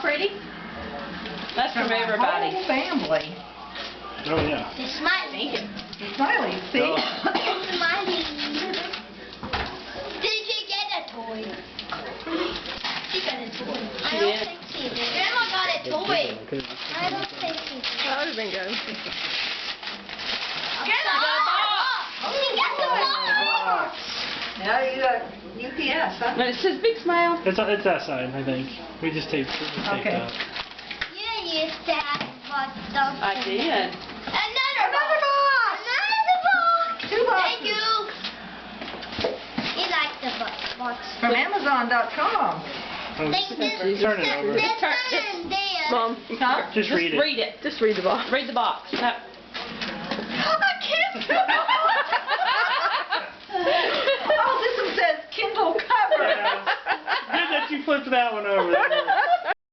pretty? That's from everybody. Whole family. Oh yeah. The smiley. The smiley, see? Oh. Smiley. Did she get a toy? She got a toy. I don't think she did. Grandma got a toy. I don't think she did. That would have been good. Grandma got a box. She got the box. Now you got UPS, huh? But it says Big Smile. It's that side, I think. We just taped Okay. up. You used to have box. I did. Another box. Another box. 2 boxes. Thank you. He liked the box. From Amazon.com. Thank you. Turn it over. This Turn- one there. Mom, Huh? Just read it. Read it. just read the box. Read the box. No. I can't. Oh, this one says Kindle cover. Good that you flipped that one over.